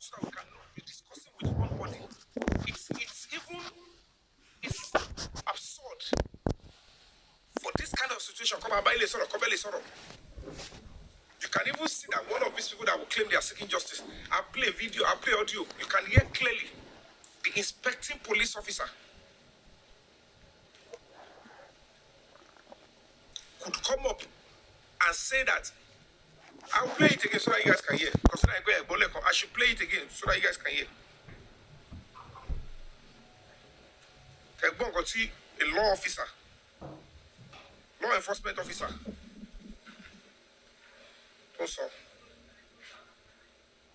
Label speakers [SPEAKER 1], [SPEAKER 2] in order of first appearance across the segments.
[SPEAKER 1] so that we can be discussing with one body. It's absurd for this kind of situation. Come on, you can even see that one of these people that will claim they are seeking justice. I play video, I play audio. You can hear clearly the inspecting police officer could come up and say that I'll play it again so that you guys can hear. Because I should play it again so that you guys can hear. A law officer, law enforcement officer. Also,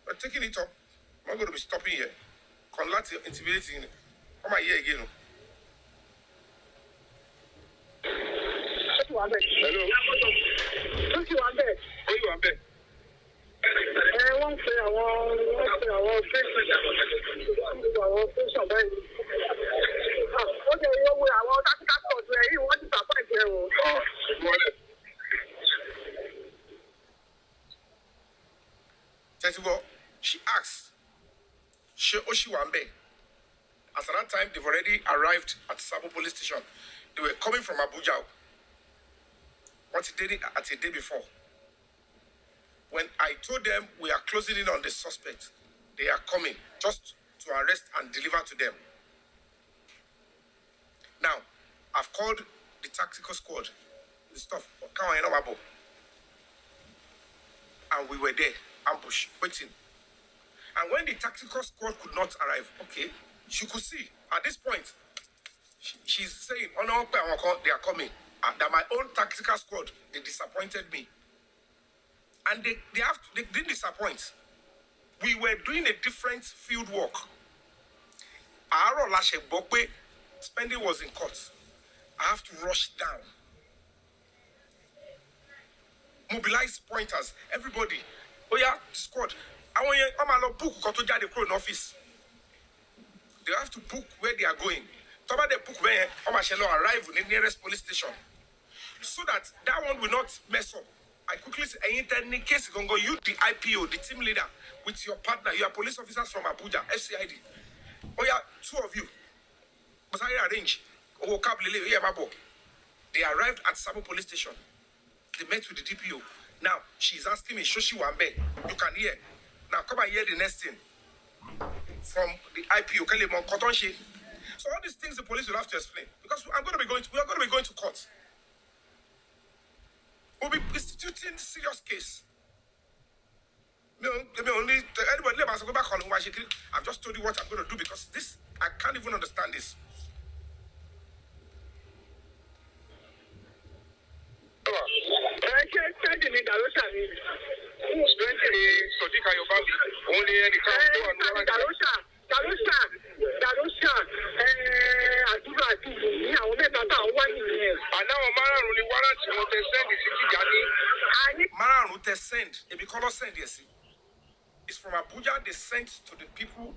[SPEAKER 1] we're taking it up. I'm not going to be stopping here. Conlat intimidating. Come on here again.
[SPEAKER 2] Hello.
[SPEAKER 1] Where you are there?
[SPEAKER 2] Wọ́n pe àwọn fẹ́sàn báyìí. Ó jẹ́ ìyówó àwọn tákìtàkì ọ̀dọ̀ ẹ̀yìn wọ́n ti sàpá ìjẹ́ o.
[SPEAKER 1] Tetibo, she asked, Oshiwambe. As at that time, they've already arrived at Sabo police station. They were coming from Abuja. What he did at a day before. When I told them we are closing in on the suspect, they are coming just to arrest and deliver to them. Now, I've called the tactical squad, the stuff, and we were there, ambush, waiting. And when the tactical squad could not arrive, okay, she could see at this point, she's saying, oh no, they are coming. That my own tactical squad, they disappointed me. And they didn't disappoint. We were doing a different field work. Aro Lashe Bokwe, spending was in court. I have to rush down. Mobilize pointers, everybody. Oh yeah, squad. I want you, I'm a book to the crown office. They have to book where they are going. Talk about the book where I'm arrive in the nearest police station. So that one will not mess up. I quickly say, in case you can go, you the IPO, the team leader, with your partner, you are police officers from Abuja, FCID. Oh yeah, two of you. But I arrange. They arrived at Sabo police station. They met with the DPO. Now, she's asking me, Shoshi Wambe, you can hear. Now, come and hear the next thing. From the IPO, so all these things the police will have to explain. Because we are going to be going to court. We'll be instituting serious case. Anybody let us go back on I've just told you what I'm going to do because this, I can't even understand this. Send. If you call us send, yes. It's from Abuja, they sent to the people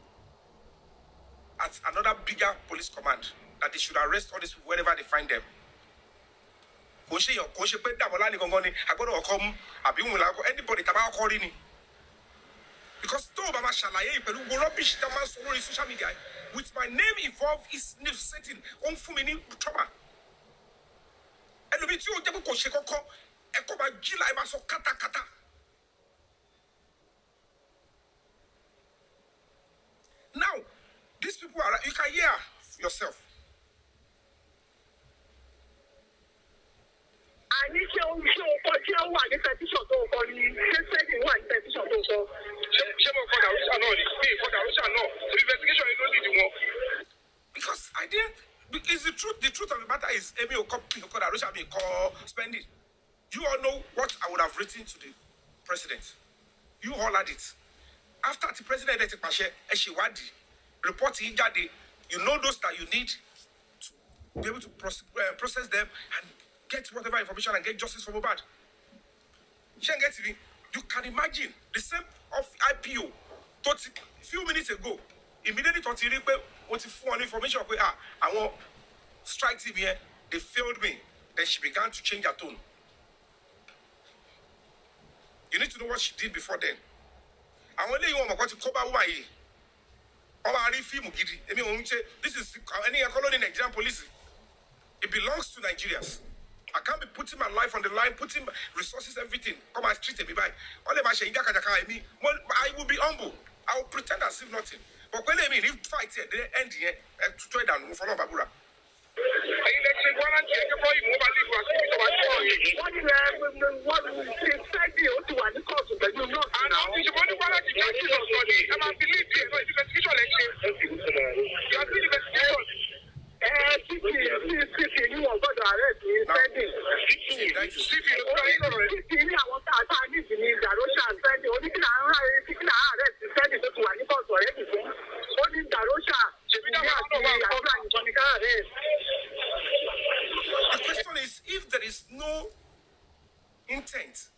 [SPEAKER 1] at another bigger police command that they should arrest all these people wherever they find them. Anybody because rubbish social media with my name involved is setting on Fumini trauma. And now, these people are, you can hear yourself.
[SPEAKER 2] I need to show what the petition to for the second one petition to
[SPEAKER 1] because I didn't. Because the truth of the matter is, spend it. You all know what I would have written to the president. You all had it. After the president report you know those that you need to be able to process them and get whatever information and get justice for Mohbad. You can imagine the same of IPO. A few minutes ago, immediately what information I want strike team here. They failed me. Then she began to change her tone. You need to know what she did before then. àwọn eléyìí wọn mọ̀ kọ́ ti kó bá wúmà yìí wọ́n máa rí fíìmù gidi èmi òun ṣe this is any ẹ̀kọ́ Nigerian police it belongs to Nigerians. I can't be putting my life on the line, putting resources, everything. Come and treat me by. All of my shame, I will be humble. I will pretend as if nothing. But when I mean, if fight here, they end here, to try down, move on, Babura. The question is, if there is no intent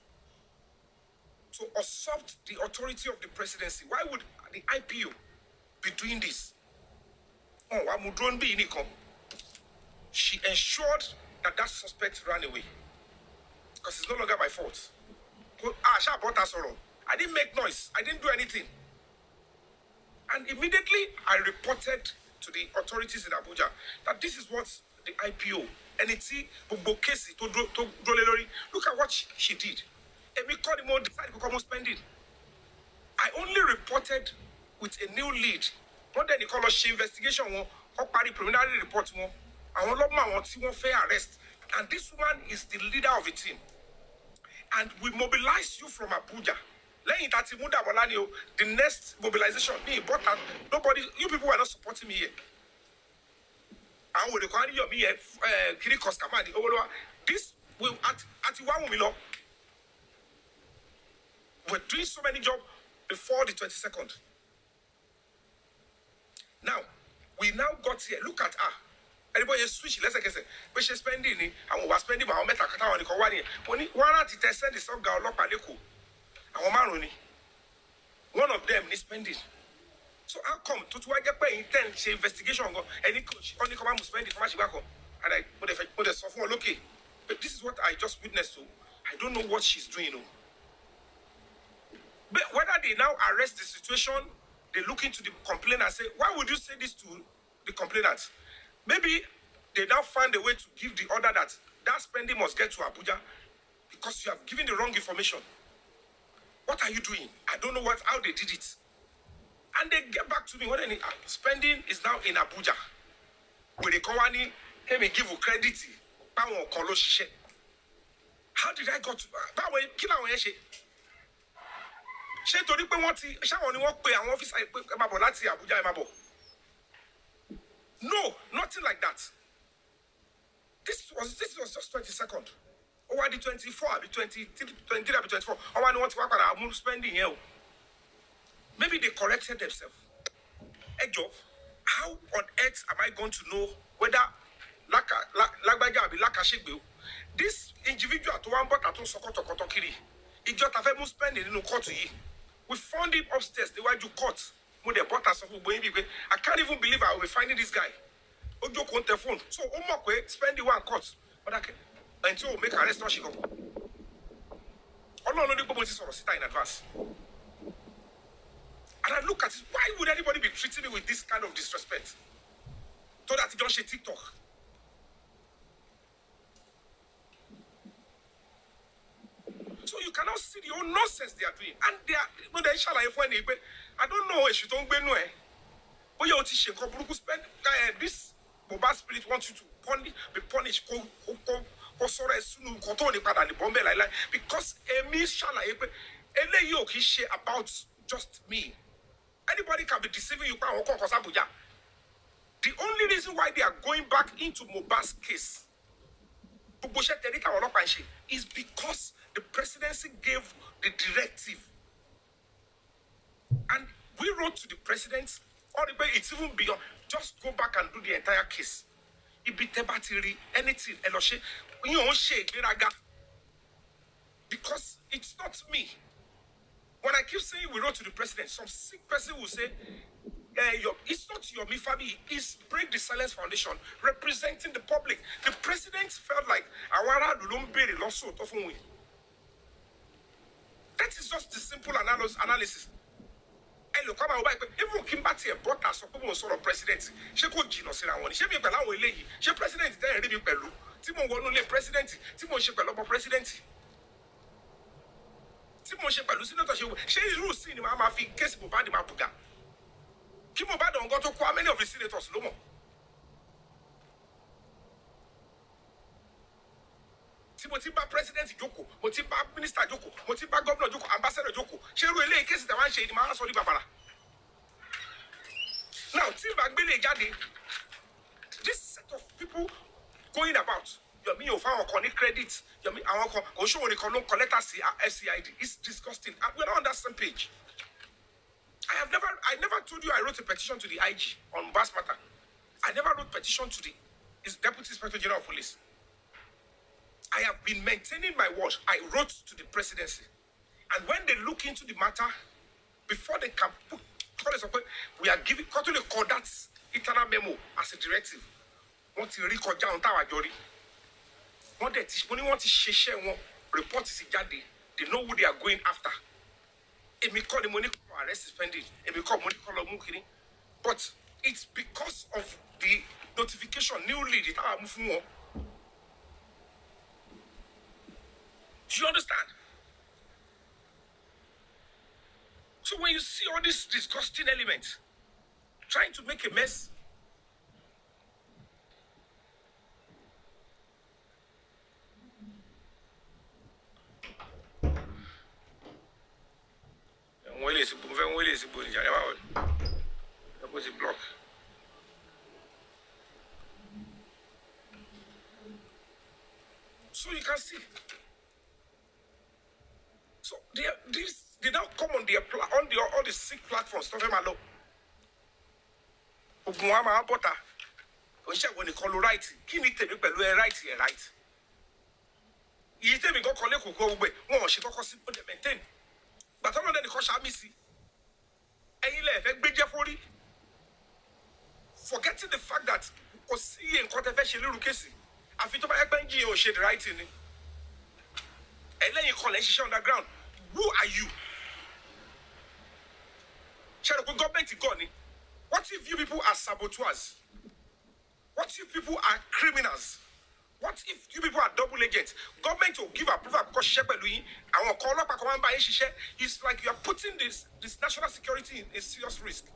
[SPEAKER 1] to usurp the authority of the presidency, why would the IPO be doing this? She ensured that that suspect ran away because it's no longer my fault. I didn't make noise. I didn't do anything. And immediately I reported to the authorities in Abuja that this is what the IPO, NET, look at what she did. I only reported with a new lead. What then they call us investigation, preliminary report, arrest. And this woman is the leader of the team. And we mobilize you from Abuja. The next mobilization, nobody, you people were not supporting me here. I would require Yomi here, this will at we're doing so many jobs before the 22nd. Now, we now got here. Look at her. Everybody switch. Let's say, but she's spending it, and we were spending our meta on the Kawani. One at the send the song Galop Aleko. One of them is spending. So how come to get by intent investigation any coach only come and spend the commercial back home? And I put a sophomore okay. But this is what I just witnessed. So I don't know what she's doing. But whether they now arrest the situation, they look into the complaint and say, why would you say this to the complainant? Maybe they now find a way to give the order that that spending must get to Abuja because you have given the wrong information. What are you doing? I don't know how they did it. And they get back to me when spending is now in Abuja. With the Kawani, came and give you credit. How did I go to No, nothing like that. This was just 22nd. Over the 24, the 23, 24. I want to work on our spending here. Maybe they corrected themselves. Ejo, how on earth am I going to know whether this individual to one but at Sokoto Kotokiri, it just have a spending in court. We found him upstairs, the way you caught. I can't even believe I will be finding this guy. Ojo on the phone. So spend the one court. But until make arrest no she go. Allah no the people sit in advance. And I look at it, why would anybody be treating me with this kind of disrespect? So that you don't share TikTok. So you cannot see the own nonsense they are doing. And they are, I don't know if you don't know. But you spend this mobile spirit wants you to be punished. Because about just me. Anybody can be deceiving you. The only reason why they are going back into Mohbad's case is because the presidency gave the directive. And we wrote to the president, or it's even beyond, just go back and do the entire case. It be tebatiri, anything, because it's not me. When I keep saying we wrote to the president, some sick person will say, it's not Yomi fabiyi, it's Break the Silence Foundation representing the public. The president felt like that is just the simple analysis. lè kọ́ máa wá pé even kí n bá tiẹ̀ bọ́tà sọ pé mo ń sọ̀rọ̀ president ṣé kò jìnnà síra wọn ni ṣé mi pẹ̀lú àwọn eléyìí ṣé president tẹ́ ẹ̀ rí mi pẹ̀lú tí mo wọnú ilé president tí mo ṣe pẹ̀lú ọmọ president tí mo ṣe pẹ̀lú senator ṣé irú sí ni màá máa fi kéèsì Mohbad máa bùgà kí Mohbad ọ̀ngọ́ tó kó how many of the senators ló mọ̀ tí mo ti bá president jókòó mo ti bá minister jókòó mo ti bá governor jókòó ambassador jókòó ṣé irú eléyìí kéèsì tàwọn ṣe ni màá sọ ní bàbàrà now tí ìbá gbélé jáde this set of people going about Yomi ò fáwọn kan ní credit Yomi àwọn kan kò ṣòwò nìkan ló ń kọ lẹ́tà sí FCID it's disgusting and we're not on that same page. I never told you I wrote a petition to the IG on Mohbad's matter. I never wrote petition to the Deputy Inspector General of Police. I have been maintaining my word. I wrote to the presidency. And when they look into the matter, before they can put, we are giving, call that internal memo as a directive. Wọ́n ti rí kọjá ohun táwa jọ rí. Wọ́n dẹ̀ ti, mo ní wọ́n ti ṣiṣẹ́ wọn, report ti jáde. They know who they are going after. Èmi kọ́ ni mo ní kọ́ arrest suspended. Èmi kọ́ mo ní kọ́ lọ mú kiri. But it's because of the notification newly that I move fún wọn. Do you understand? So when you see all these disgusting elements trying to make a mess, block. So you can see. So they now come on all the sick platforms. Stuff them alone. Ogunwama Abota. When you call right, give me tell right here, right. You tell me go collect go away. One she go simple maintain. But I'm not the cause I miss. And you left big Jeffrey. Forgetting the fact that see and controversial little case. I feel to my Benji or shade writing. And then you call on the ground. Who are you? Government gone. What if you people are saboteurs? What if people are criminals? What if you people are double agents? Government will give approval because Shebeluin and will call up a command by Shishe. It's like you are putting this national security in a serious risk.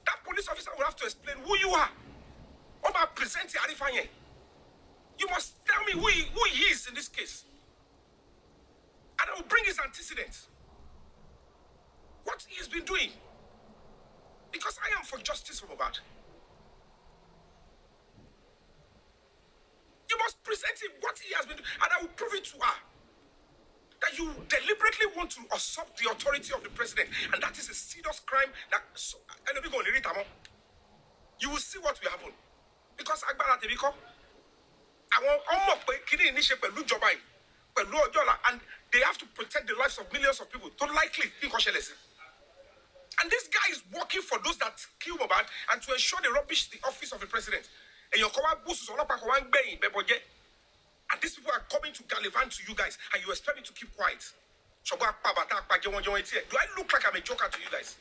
[SPEAKER 1] That police officer will have to explain who you are. Oba present Arifanye. You must tell me who he is in this case. And I will bring his antecedents. What he has been doing. Because I am for justice for Mohbad. You must present him what he has been doing. And I will prove it to her. That you deliberately want to usurp the authority of the president. And that is a serious crime. You will see what will happen. Because Agbara Tebiko, and they have to protect the lives of millions of people. Don't likely think. And this guy is working for those that kill Mohbad and to ensure they rubbish the office of the president. And your and these people are coming to gallivant to you guys, and you expect me to keep quiet. Do I look like I'm a joker to you guys?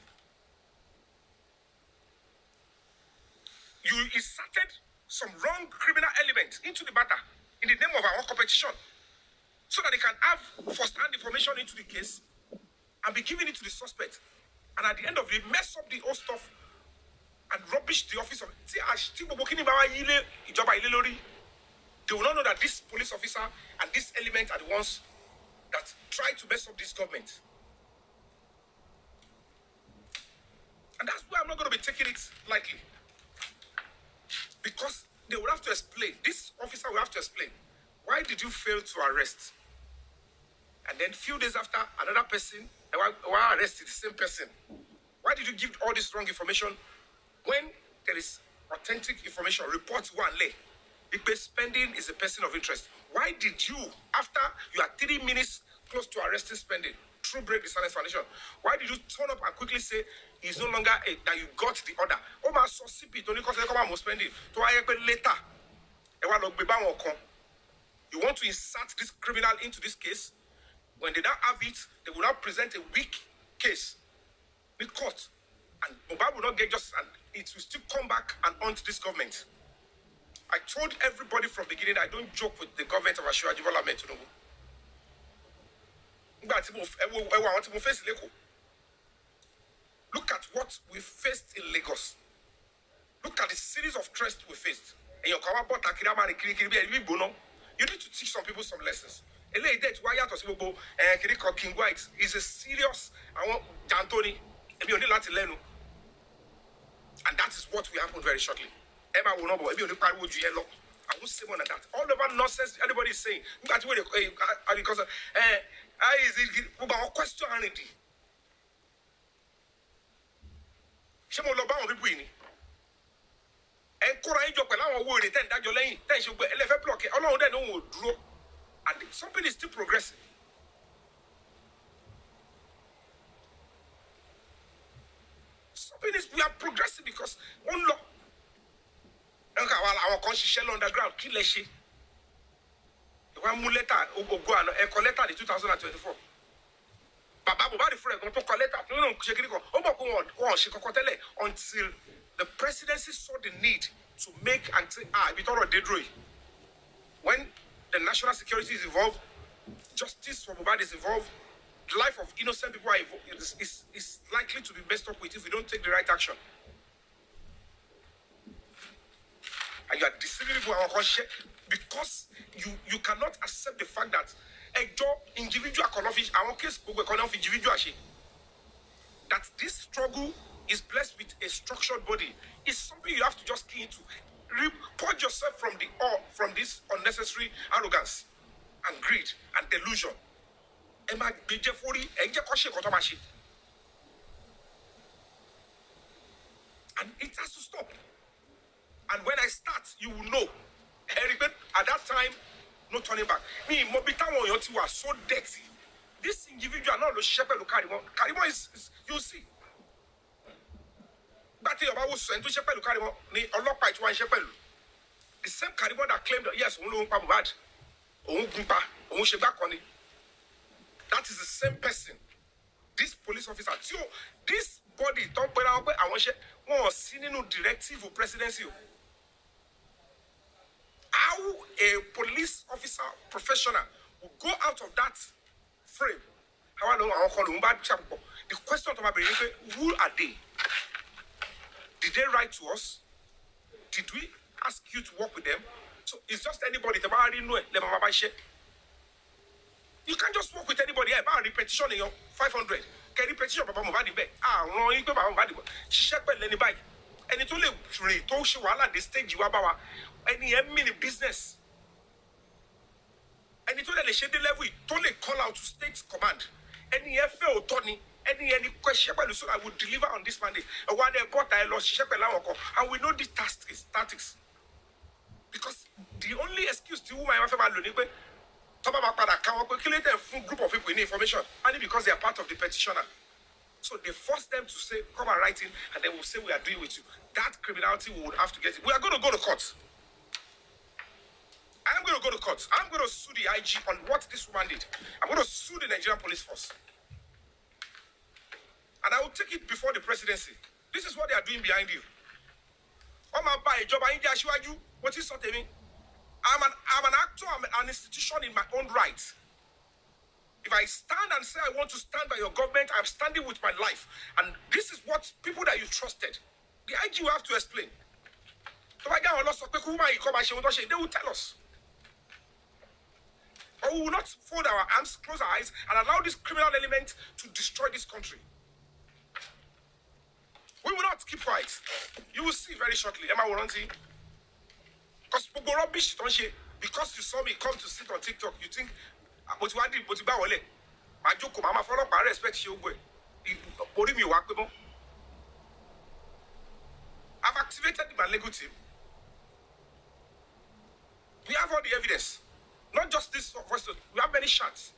[SPEAKER 1] You inserted some wrong criminal element into the matter in the name of our competition so that they can have first-hand information into the case and be giving it to the suspect. And at the end of it, mess up the whole stuff and rubbish the office of... They will not know that this police officer and this element are the ones that try to mess up this government. And that's why I'm not going to be taking it lightly. Because they will have to explain, this officer will have to explain, why did you fail to arrest? And then a few days after, another person, why arrested the same person? Why did you give all this wrong information when there is authentic information, reports one lay? Because spending is a person of interest. Why did you, after you are 3 minutes close to arresting spending, through break the silence foundation, why did you turn up and quickly say it's no longer that you got the order? Oh my so CP, don't you consider spending? To later. You want to insert this criminal into this case? When they don't have it, they will now present a weak case. be caught. And Mohbad will not get justice, and it will still come back and haunt this government. I told everybody from the beginning I don't joke with the government of Asiwaju Bola Ahmed Tinubu. Look at what we faced in Lagos. Look at the series of threats we faced. And you need to teach some people some lessons. King White is a serious Jantoni. And that is what will happen very shortly. Emma will not be able to yellow. I won't say more than that. All over nonsense everybody is saying. Because is it about questionality? Shemo lo ba won people ni. En kora ijo pẹ̀lú àwọn wo re ten dájọ́ lẹ́yìn ten ṣe gbe ele fẹ́ block Ọlọ́run de no won dúró. And something is still progressing. We are progressing because one law. Our constitution underground kí lẹ ṣe. One mu letter go and e letter in 2024. Baba Mohbad fún ẹ̀gbọ́n tó kọ letter no ṣe kiri kan. Ó mọ̀ pé wọ́n ṣe kankan tẹ́lẹ̀ until the presidency saw the need to make and say ibi tọ́rọ̀ dé dúró yìí. When the national security is involved, justice for Mohbad is involved, the life of innocent people is likely to be messed up with if we don't take the right action. And you are deceiving people because you cannot accept the fact that a job individual our case individual that this struggle is blessed with a structured body is something you have to just key into. Purge yourself from this unnecessary arrogance and greed and delusion. And it has to stop. And when I start, you will know. At that time, no turning back. Me, Mobita Yoti was so dirty. This individual, not the shepherd of Karimo. Karimo is you see. But the about sent to shepherd of Karimo, the shepherd. The same Karimo that claimed that yes, bad. That is the same person. This police officer, this body don't put out I want seen no directive of presidency. How a police officer professional will go out of that frame. How I know the question to my brain is who are they? Did they write to us? Did we ask you to work with them? So it's just anybody that already know it. You can't just work with anybody. About repetition in your 500. Can repetition of Baba Mohbad back? No, you go Baba Mohbad. She check well anybody. And it only free. Told she wala the stage you about any mini business. And it only shade the level. It only call out to state command. Any FA or Tony. Any question so I would deliver on this mandate. And when they bought I lost she and we know the tactics. Because the only excuse to whom I have about Lunibe. Group of people in information only because they are part of the petitioner. So they force them to say, come and write in, and they will say we are doing with you. That criminality we would have to get it. We are going to go to court. I am going to go to court. I'm going to sue the IG on what this woman did. I'm going to sue the Nigerian police force. And I will take it before the presidency. This is what they are doing behind you. What is something? I'm an actor, I'm an institution in my own right. If I stand and say I want to stand by your government, I'm standing with my life. And this is what people that you trusted, the IG will have to explain. They will tell us. Or we will not fold our arms, close our eyes, and allow this criminal element to destroy this country. We will not keep quiet. You will see very shortly. Emma will see. Because rubbish don't share. Because you saw me come to sit on TikTok, you think but you did but you buy wale. My joke, mama follow up, I respect you. I've activated my legal team. We have all the evidence. Not just this voice, we have many shots.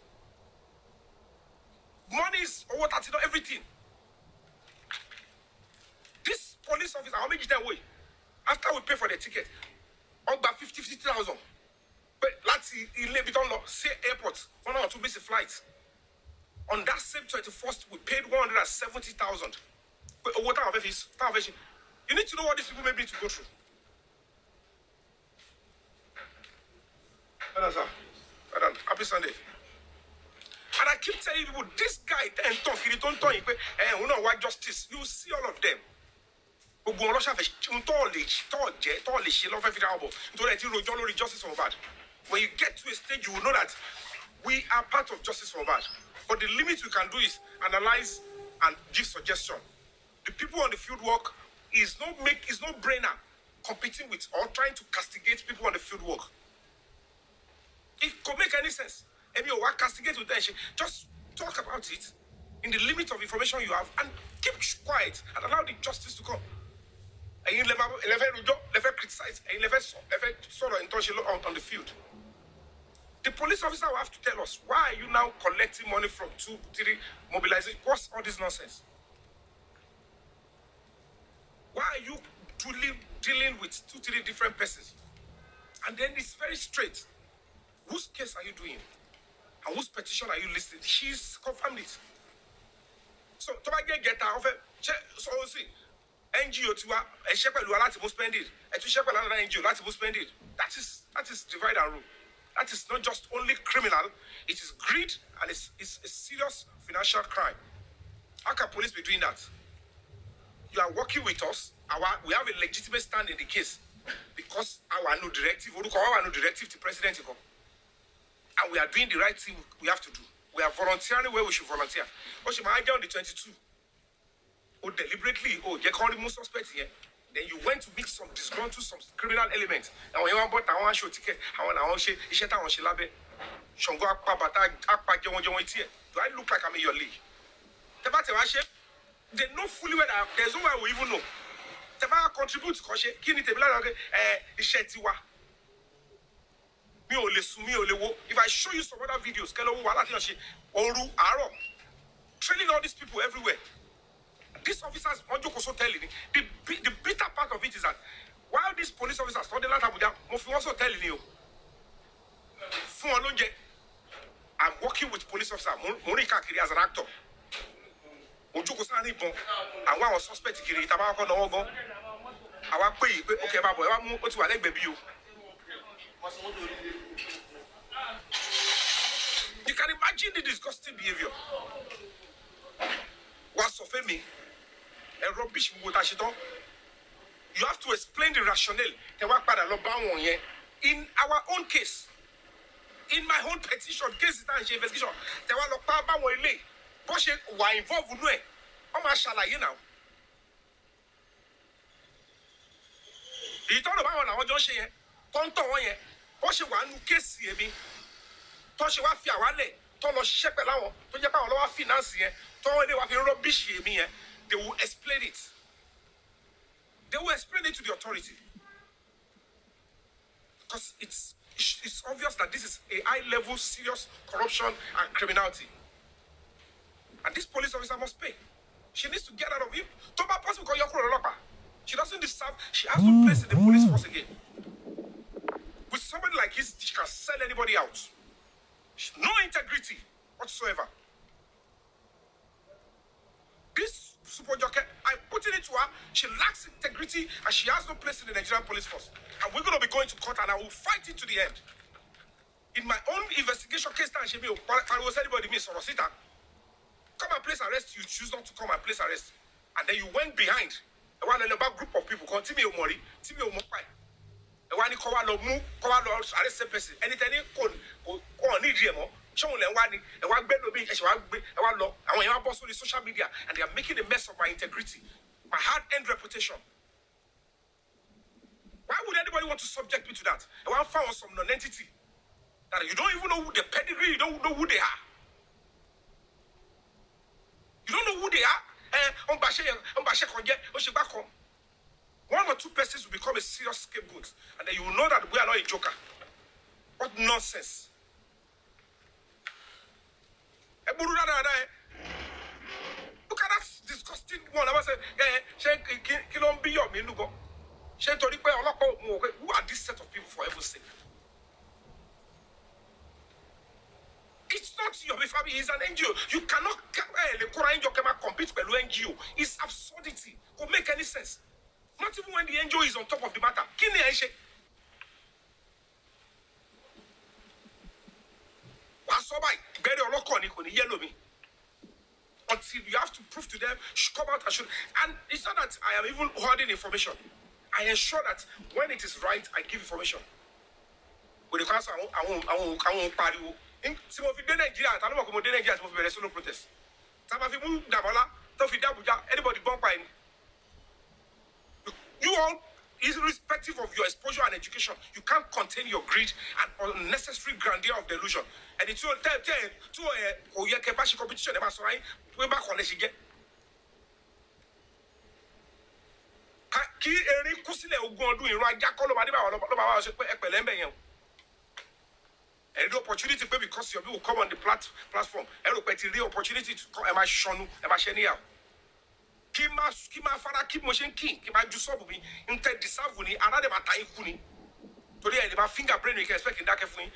[SPEAKER 1] Money is what I know everything. This police officer, how many them way? After we pay for the ticket. About 50,000. But let's see, say airport, 1 or 2 basic flights. On that same 21st, we paid 170,000 You need to know what these people may need to go through. Happy Sunday. And I keep telling people, this guy and talk, he don't talk, we know why justice. You see all of them. When you get to a stage, you will know that we are part of justice for bad. But the limit we can do is analyze and give suggestion. The people on the field work is no brainer competing with or trying to castigate people on the field work. It could make any sense. If you want castigate with tension, just talk about it in the limit of information you have and keep quiet and allow the justice to come. And you never criticize and you never sort of on the field. The police officer will have to tell us, why are you now collecting money from 2, 3 mobilization? What's all this nonsense? Why are you dealing with 2, 3 different persons? And then it's very straight. Whose case are you doing? And whose petition are you listing? She's confirmed it. So, to get out of it, so see, NGO to a shepherd who are not spend it, and to shepherd another NGO, not spend it. That is divide and rule. That is not just only criminal, it is greed and it's a serious financial crime. How can police be doing that? You are working with us, we have a legitimate stand in the case because our new directive, to President, and we are doing the right thing we have to do. We are volunteering where we should volunteer. On the 22, deliberately, you can't remove suspects here. Then you went to mix some disgruntled, some criminal elements. And when you want to show ticket, do I look like I'm in your league? They know fully well that there's no way we even know. They contribute to if I show you some other videos, training all these people everywhere. These officers, also telling the bitter part of it is that while these police officers, also telling you, I'm working with police officers, Monica as an actor. And one was suspect, okay, you can imagine the disgusting behavior. What's of me? A rubbish. You have to explain the rationale. In our own case, in my own petition, case investigation, there were involved with me. Now. You told about what Josh here, Tonto, what you want to kiss me. Toshi wa fi awale, to lo sise pẹ̀lú àwọn, tó jẹ́ pé àwọn ló wá finance yẹn, tó wọ́n lè wá fi rubbish yẹn mi yẹn, they will explain it. They will explain it to the authority. Because it's obvious that this is a high-level, serious corruption and criminality. And this police officer must pay. She needs to get out of him. She doesn't deserve, she has no place in the police force again. With somebody like this, she can sell anybody out. No integrity whatsoever. This super jockey, I put it into her, she lacks integrity and she has no place in the Nigerian police force. And we're going to be going to court and I will fight it to the end. In my own investigation case, I was anybody miss or sit come and place arrest, you choose not to come and place arrest. And then you went behind. One group of people, continue Mori, Timmy Mopai. And when you call arrest a person, anything need show them one bed will be one law, and when you have also the social media, and they are making a mess of my integrity, my hard-earned reputation. Why would anybody want to subject me to that? And one found some non-entity that you don't even know who the pedigree, you don't know who they are. You don't know who they are. One or two persons will become a serious scapegoat, and then you will know that we are not a joker. What nonsense. Look at that disgusting one. I said, who are this set of people for heaven's sake? It's not Yomi Fabi, he's an NGO. You cannot compete with an NGO. It's absurdity. any sense. Not even when the NGO is on top of the matter. Kí ni ẹ ṣe? Wàá sọ báyìí, ìgbẹ́rẹ́ ọlọ́kọ̀ ni kò ní yẹ́lò mi. Until you have to prove to them, come out and show. And it's not that I am even holding information. I ensure that when it is right, I give information. With the council, I won't pariwo. Tí mo fi dé Nàìjíríà, ta ló mọ̀ pé mo dé Nàìjíríà tí mo fi bẹ̀rẹ̀ solo protest. Tá bá fi mú Dàbọ́lá, tó fi dé Abuja, anybody bump by me. You all, irrespective of your exposure and education, you can't contain your greed and unnecessary grandeur of delusion. And it's competition, way back on the kí erin kú sílẹ̀ ogún ọdún ìran ajá kọ́ ló máa dé báwọn lọ́ba wa ṣe pé ẹ̀pẹ̀lẹ́ ń bẹ̀ yẹn o. And the opportunity pé because your people come on the platform ẹ rò pé ti rí opportunity to come ẹ máa ṣọnu ẹ máa ṣe níyàwó. Kí máa fara kí mo ṣe ń kí máa ju sọ́ọ̀bù mi ń tẹ́ deserve ni aládé máa ta yín kú ni. Torí ẹ̀ lè máa finger brain mi kẹ́ expect kí n dákẹ́ fún yín.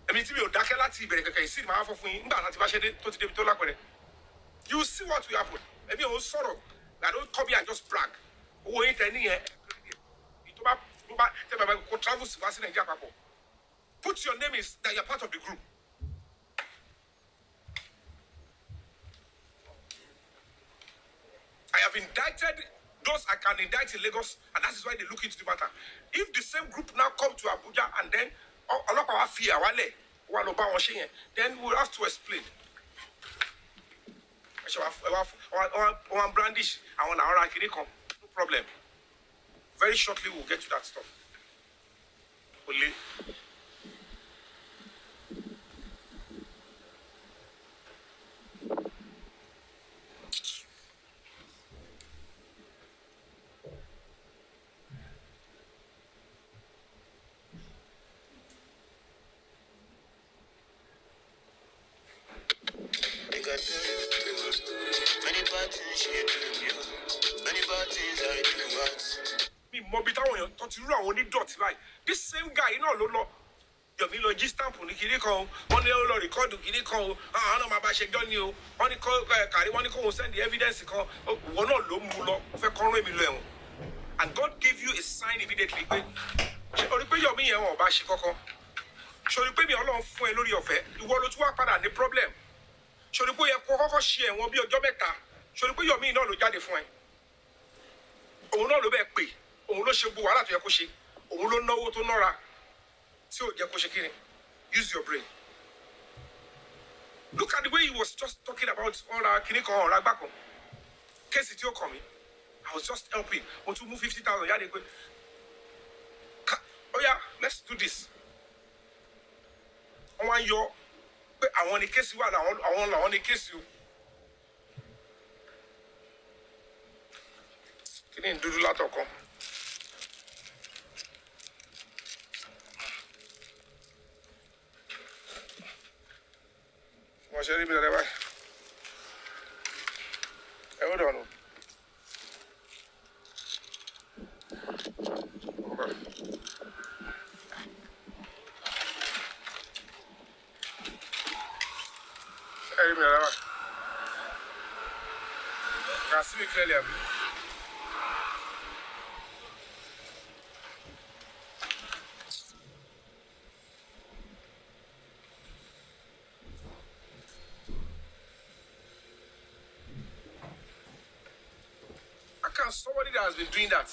[SPEAKER 1] Èmi tí mi ò dákẹ́ láti ìbẹ̀rẹ̀ kẹ̀kẹ́ yìí sí ni màá fọ́ fún yín nígbà láti bá ṣe dé tó ti débi tó lápẹ̀rẹ̀. You see what will happen. Èmi ò ń sọ̀rọ̀ I don't come here and just brag. Owó yín tẹ níyẹn tó bá tẹ bàbá kò travel sí wá sí Nàìjíríà papọ̀. Put your name is that you are part of the group. I have indicted those I can indict in Lagos, and that is why they look into the matter. If the same group now come to Abuja and then ọlọ́pàá wá fi àwálẹ̀ wà lọ bá wọn ṣe yẹn, then we will have to explain. One brandish, I want to no problem. Very shortly, we'll get to that stuff. Only.
[SPEAKER 3] Many bad things she do, many bad things I do once.
[SPEAKER 1] Me mobita won tó ti rú àwọn onídọ̀tí báyìí. This same guy náà ló lọ Yomi lọ jí stamp ní kiri kan wọ́n ní ó lọ record kiri kan o àwọn náà máa bá ṣe gbọ́ ni o wọ́n ní kó kárí wọ́n ní kó send the evidence kan wọ́n náà ló mú lọ ó fẹ́ kọ́rọ́ èmi lọ ẹ̀wọ̀n. And God gave you a sign immediately pé ṣé o rí pé Yomi yẹn wọn ò bá ṣe kankan ṣé o rí pé mi Ọlọ́run fún ẹ lórí ọ̀fẹ́ ìwọ ló tún wá padà ní problem ṣé o rí pé ó yẹ kó kọ́kọ́ ṣe ẹ̀wọ̀n bí ọjọ́ mẹ́ta ṣé o rí pé Yomi náà ló jáde fún ẹ òun náà ló bẹ́ẹ̀ pè òun ló ṣe gbogbo wàhálà tó yẹ kó ṣe òun ló náwó tó nọ́ra tí ò jẹ́ kó ṣe kíni use your brain. Look at the way he was just talking about ọ̀rọ̀ kìnnì kan ọ̀rọ̀ agbá kan kéèsì tí ó kàn mí I was just helping mo tún mú 50,000 yáde pé oh yeah let's do this. Wọ́n wá ń yọ pé àwọn ni kéèsì wà àwọn làwọn ni kéèsì o. Kìnnì ń dúdú látọ̀kan. Wọ́n ṣe rí bí lọ́dẹ báyìí. Ẹ ó dọ̀nù. Ẹ rí bí lọ́dẹ báyìí. Can I see me clearly, abi? Somebody that has been doing that.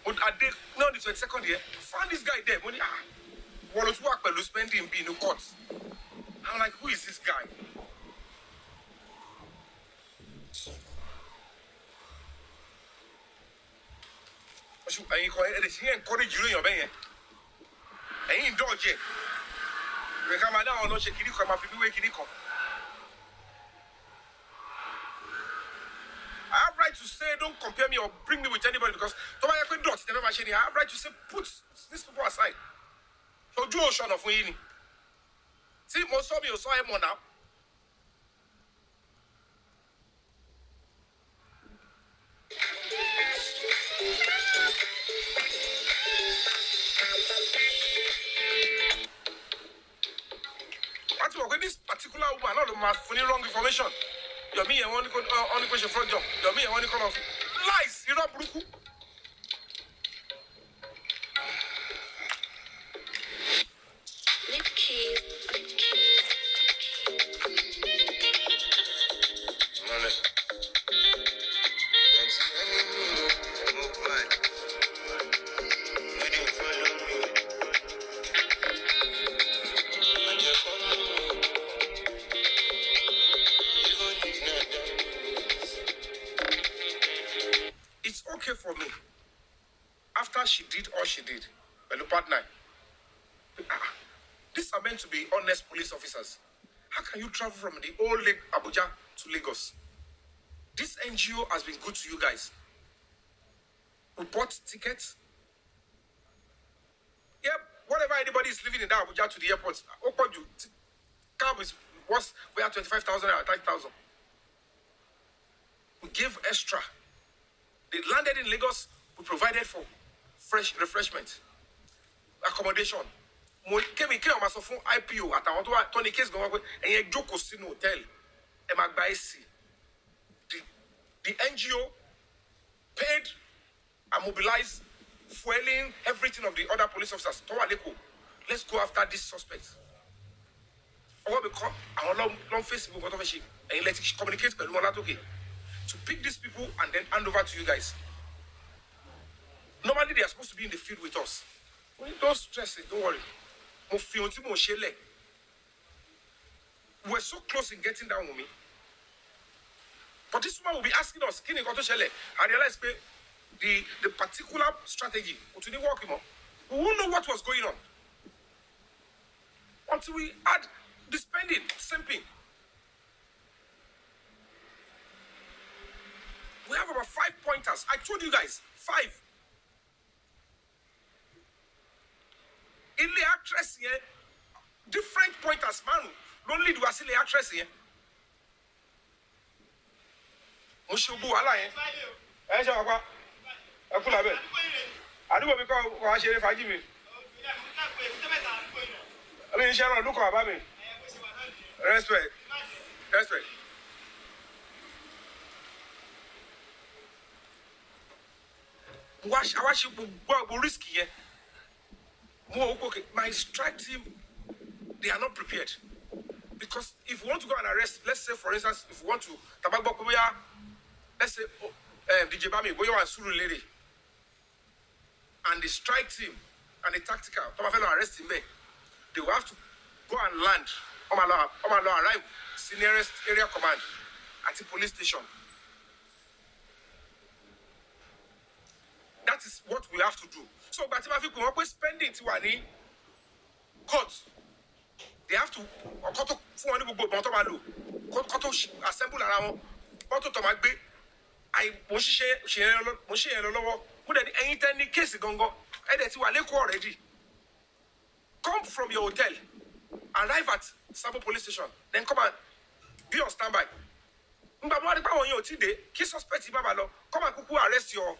[SPEAKER 1] Would I did not the 22nd year? Found this guy there. Money what was work by spending being in court. I'm like, who is this guy? I encourage you in your bed. I ain't dodge it. We come down on no shake it come up if you wake it come. I have right to say, don't compare me or bring me with anybody because I have right to say, put these people aside. So do ocean of winning. See, most of you saw him now. What with this particular woman, not my funny wrong information. Yomi and only question front job. Yomi and only call off. Lies, you know, Bruku.
[SPEAKER 3] Lift keys.
[SPEAKER 1] It's okay for me. After she did all she did, but partner, these are meant to be honest police officers. How can you travel from the old Lake Abuja to Lagos? This NGO has been good to you guys. We bought tickets. Yep, whatever anybody is living in that Abuja to the airport, cab is was we are 25,000 or 30,000. We gave extra. They landed in Lagos. We provided for fresh refreshment, accommodation. Mo kemi kí ọmọ sọ fún IPO àtàwọn tó wà tó ní case gan wá pé ẹ̀yin jókòó sínú hotel ẹ máa gba AC. The NGO paid and mobilized fueling everything of the other police officers. Tó wà lẹ́kọ̀ọ́. Let's go after this suspect. Ọwọ́ mi kọ́ àwọn long Facebook ọ̀tọ̀ fẹ́ ṣe ẹ̀yin let's communicate pẹ̀lú wọn látòkè to pick these people and then hand over to you guys. Normally they are supposed to be in the field with us. Don't stress it, don't worry. We're so close in getting down with me. But this woman will be asking us, I realized the particular strategy, we won't know what was going on until we had the spending, same thing. We have about 5 pointers. I told you guys, 5. In the actress here, different pointers, man. Don't lead was in the actress here. Mushubu Alain. I do what we call Sheriff Ajimi. I mean, Sharon, look about me. Respect. Respect. I watch you risky here. Okay, my strike team, they are not prepared. Because if we want to go and arrest, let's say for instance, if we want to let's say DJ Bami, Boyo and Suru Lady, and the strike team and the tactical, arrest him there, they will have to go and land. Omalo arrive nearest area command at the police station. That is what we have to do. So, but if we come spending to any court, they have to assemble around. I any case already. Come from your hotel, arrive at Sabo police station, then come and be on standby. Come and arrest your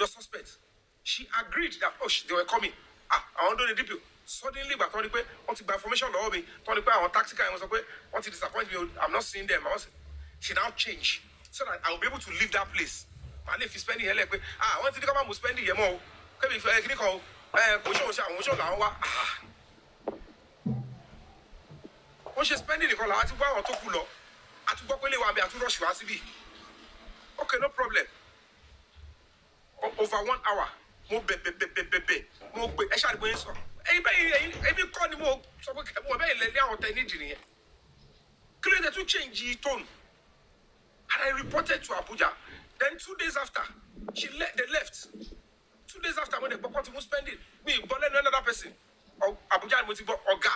[SPEAKER 1] suspect. She agreed that they were coming. I want to do the DPO. Suddenly, but want to buy information on me. Want to tactical and want to disappoint me. I'm not seeing them. She now changed so that I will be able to leave that place. And if you spend here, I want to come and spend here more. Come if I call, when she spending the call, I to go on to Kulo. I to go to rush you. Okay, no problem. Over 1 hour. More I shall go in so. Every corner more so clear to change the tone. And I reported to Abuja. Then 2 days after, they left. 2 days after when they pop out to spend it, me, but then another person. Or Abuja and Oga.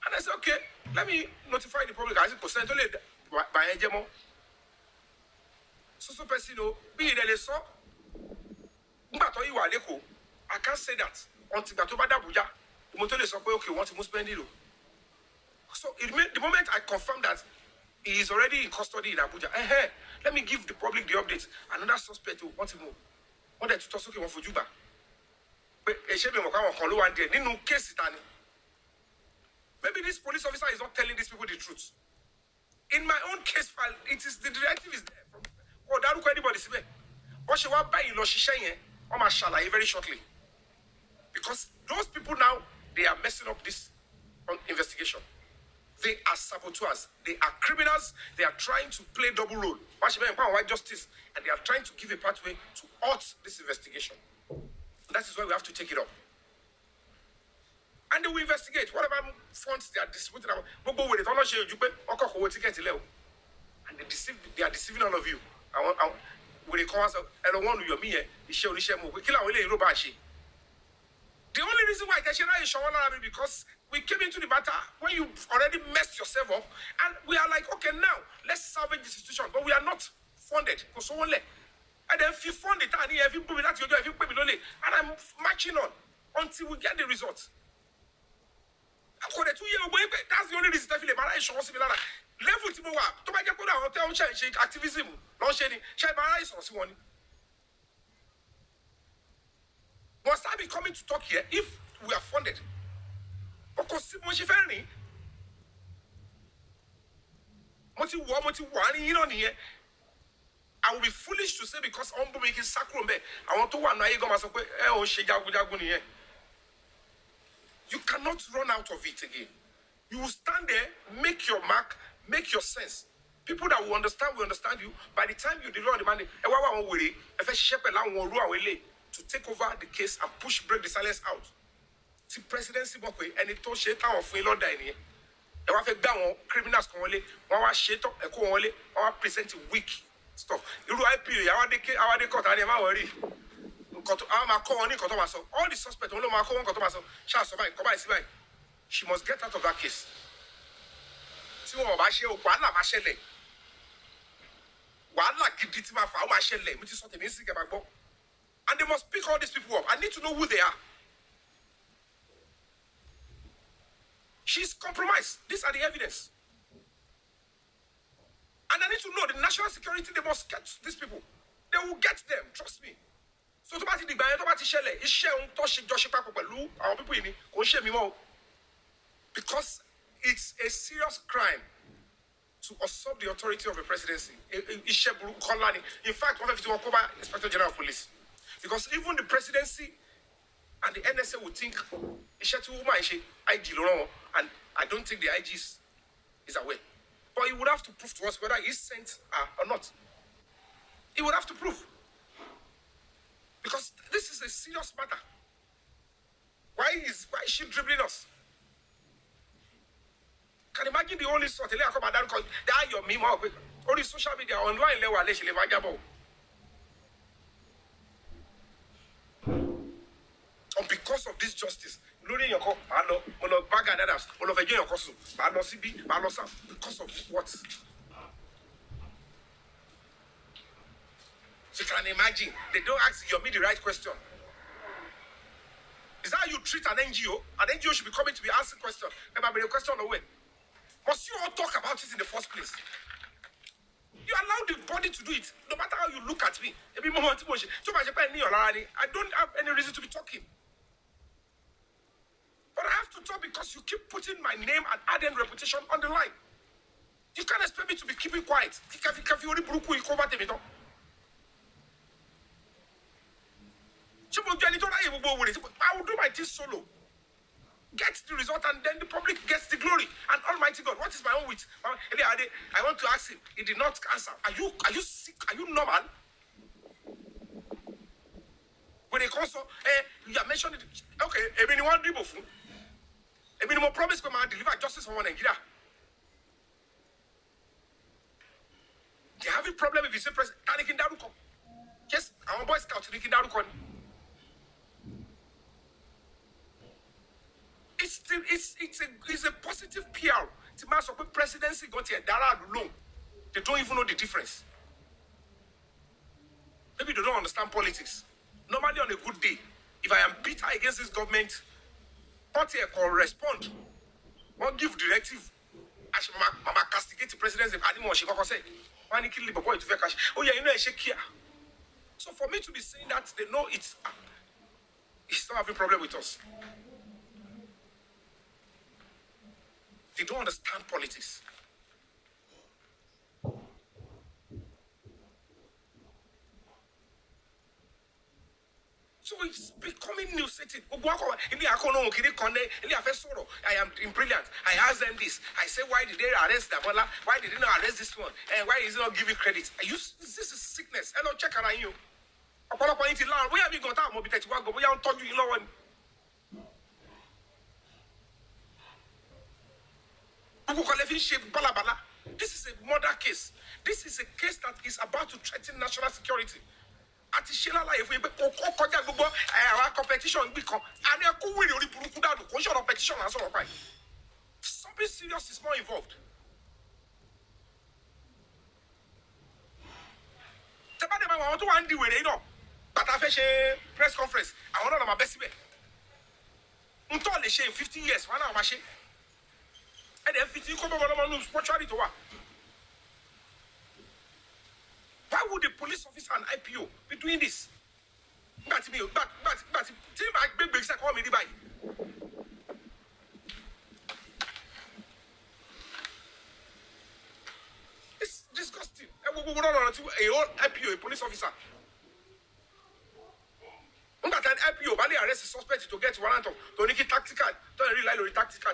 [SPEAKER 1] And I said, okay, let me notify the public. I said, consent only by Ejemo. So person, be there, so. I can't say that until that over Abuja. The motor is okay, want to spend it. So the moment I confirm that he is already in custody in Abuja, let me give the public the update. Another suspect who wants to move. What that to talk about for Juba. But maybe this police officer is not telling these people the truth. In my own case file, it is the directive is there. Or that anybody see me. What she want buy in Loshisha, or Mashallah very shortly. Because those people now, they are messing up this investigation. They are saboteurs. They are criminals. They are trying to play double role. White justice, and they are trying to give a pathway to halt this investigation. That is why we have to take it up. And they will investigate whatever funds they are distributing. And they are deceiving all of you. When they call us, I don't want Yomi, the only reason why I is because we came into the matter when you already messed yourself up, and we are like, okay, now let's salvage the situation, but we are not funded. And then if you fund it, and if you put it at your door, if you pay me and I'm marching on until we get the results. That's the only reason I feel about it. Level to move up. To make a hotel change activism, launching, must I be coming to talk here if we are funded? Because I will be foolish to say because I'm making sacrum. I want to one you cannot run out of it again. You will stand there, make your mark, make your sense. People that will understand you. By the time you deliver the money, to take over the case and break the silence out. The presidency work with any to shake out of Lord Dine. They want to down criminals come only, one shake up, a co only, one present weak stuff. You do IP, I cut and worry. All the suspects, she must get out of that case. And they must pick all these people up. I need to know who they are. She's compromised. These are the evidence. And I need to know the national security, they must get these people. They will get them, trust me. So because it's a serious crime to usurp the authority of a presidency. In fact, one of the Inspector General of Police. Because even the presidency and the NSA would think IG, and I don't think the IG is aware. But he would have to prove to us whether he's sent or not. He would have to prove. Because this is a serious matter. Why is she dribbling us? Can you imagine the only sort of Yomi, only social media online level. And because of this justice, because of what? So you can imagine, they don't ask Yomi the right question. Is that how you treat an NGO? An NGO should be coming to be asking questions. Remember the question away. Must you all talk about it in the first place? You allow the body to do it, no matter how you look at me. I don't have any reason to be talking. But I have to talk because you keep putting my name and adding reputation on the line. You can't expect me to be keeping quiet. I will do my thing solo. Get the result and then the public gets the glory. And Almighty God, what is my own wit? I want to ask him. He did not answer. Are you sick? Are you normal? When they come so, you are mentioned it. Okay, everyone dribble food. Everyone promise come and deliver justice for one Nigeria. They have a problem if you say president. Yes, our boy scout it's a positive PR. It's a matter of presidency got here. They don't even know the difference. Maybe they don't understand politics. Normally on a good day, if I am bitter against this government, party can respond. Or give directive. I should castigate the president if anyone she can say. Oh yeah, you know I shake here. So for me to be saying that, they know it's not having a problem with us. They don't understand politics. So it's becoming nuisance. I am brilliant. I asked them this. I say, why did they arrest Damola? Why did they not arrest this one? And why is he not giving credit? This is sickness. Hello, check around you. Where have you got out? We haven't told you, one. This is a murder case. This is a case that is about to threaten national security. Àti ṣe lálàyé fún yín pé kò kọjá gbogbo àwọn competition gbì kan àní ẹkú wèrè orí burúkú dànù kò ń ṣọ̀rọ̀ petition à ń sọ̀rọ̀ báyìí. Something serious is more involved. Tẹ́bàdé máa wọ àwọn tó wà ń di wèrè yìí náà bàtà fẹ́ ṣe press conference àwọn náà lọ́ máa bẹ́ síbẹ̀. N tó lè ṣe in 50 years wọn náà máa ṣe. Ẹ̀dẹ̀ fi ti kó bọ́ wọn lọ́mọ nù spirituality tó wà. Why would the police officer and IPO be doing this? It's disgusting. A whole IPO, a police officer. An IPO, they arrest a suspect to get warrant of Toniki tactical, don't rely on the tactical.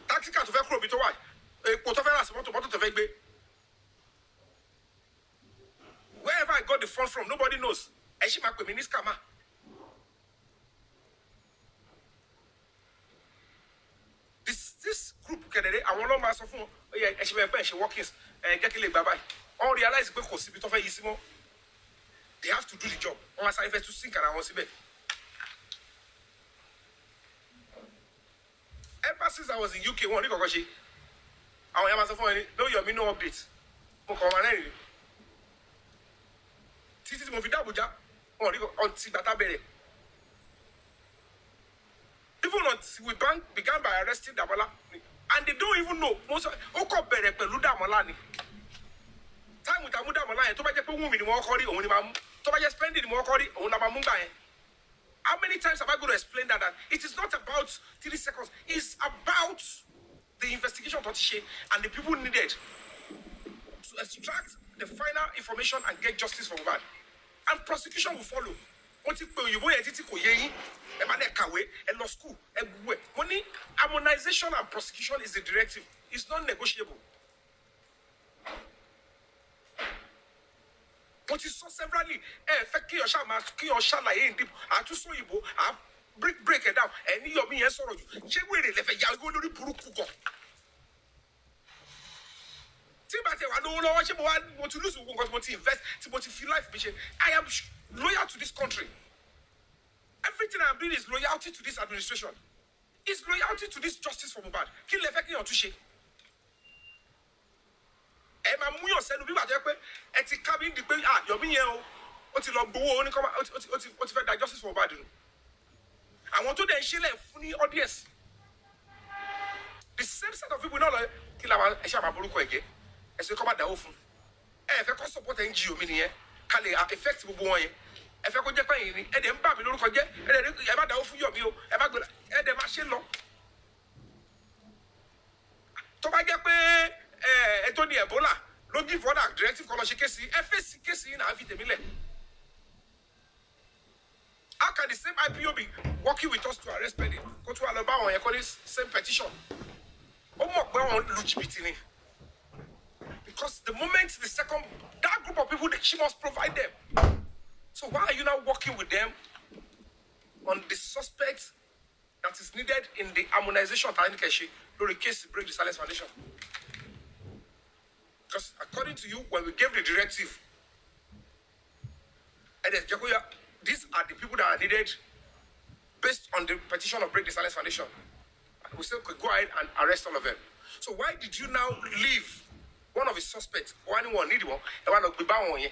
[SPEAKER 1] Tactical to very bit of what? Wherever I got the phone from, nobody knows. This group, I want to master phone. She workings all realize they have to do the job. Once I to sink and I want to be. Ever since I was in UK, one I was on no Yomi no update. Titi mo fi Abuja on data bere. Even until we began by arresting Damola, and they don't even know most of bere pẹ̀lú Damola ni. Time with Damola yẹn tó bá jẹ́ pé Wunmi ni wọ́n kọ́ rí òun ni máa mú. Tó bá jẹ́ spending ni wọ́n kọ́ rí òun la máa mú gbà yẹn. How many times have I got to explain that it is not about 3 seconds, it's about the investigation of Totishe and the people needed to extract the final information and get justice for Mohbad. And prosecution will follow. School. Money, harmonization and prosecution is a directive. It's not negotiable. But it's so severally. Break it down. And Yomi and Soro. Want to lose want to invest, want to feel life mission. I am loyal to this country. Everything I'm doing is loyalty to this administration. It's loyalty to this justice for Mohbad. Kill the effect on touche. And my muyo said to be at the cabin, Yomi, what you love, what you justice for Mohbad. I want to then share funny audience. The same set of people know like kill our Eshababuruko again. As we come at the often. If I can support NGO mini, can they effective boy? If I could get pain, and then Babby don't forget, and then ever the offer your meal, ever good, and the machine law. To my get Tony Ebola, don't give for that directive scholarship case, FSC case in Avitemile. How can the same IPO be working with us to arrest Penny? Go to Alabama and call this same petition. Because the moment that group of people, she must provide them. So why are you now working with them on the suspect that is needed in the harmonization of the case to break the silence foundation? Because according to you, when we gave the directive, and these are the people that are needed based on the petition of break the silence foundation. We still could go ahead and arrest all of them. So why did you now leave one of the suspects, one need one, and one of the bound?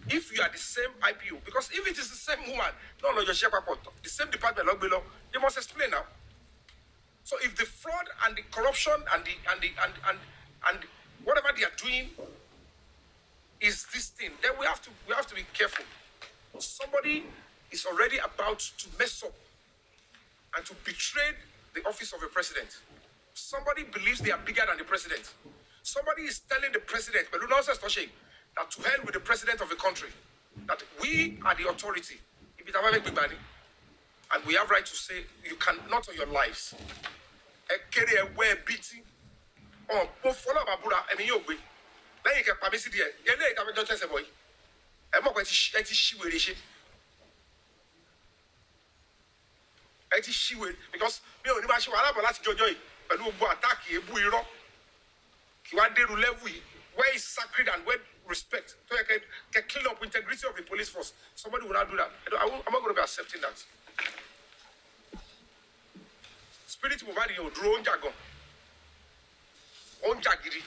[SPEAKER 1] If you are the same IPO, because if it is the same woman, the same department, they must explain now. So if the fraud and the corruption and whatever they are doing is this thing, then we have to be careful. Somebody is already about to mess up and to betray the office of a president. Somebody believes they are bigger than the president. Somebody is telling the president, that to hell with the president of the country, that we are the authority. If it have a big money, and we have right to say you can not on your lives. Carry away beating. Oh, follow Babura, I mean, you'll be. Then you can permit it here. You know, I'm not just a boy. I'm not going to she will. She will, because me only match one about last joy. But no attack you, buiro. You want to level where is sacred and where respect. So I can clean up integrity of the police force. Somebody will not do that. I'm not going to be accepting that. Spirit move out your drone jargon. On jagiri.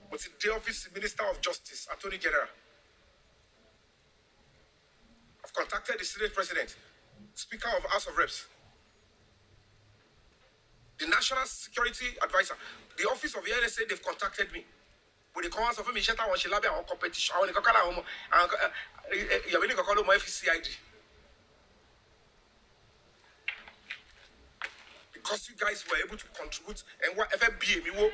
[SPEAKER 1] What's the office Minister of Justice, Attorney General? I've contacted the Senate President, Speaker of House of Reps, the National Security Advisor, the Office of the NSA. They've contacted me. With the commands of me, shut down she on competition. I want to call home. You're really calling my FCID. Because you guys were able to contribute and whatever BME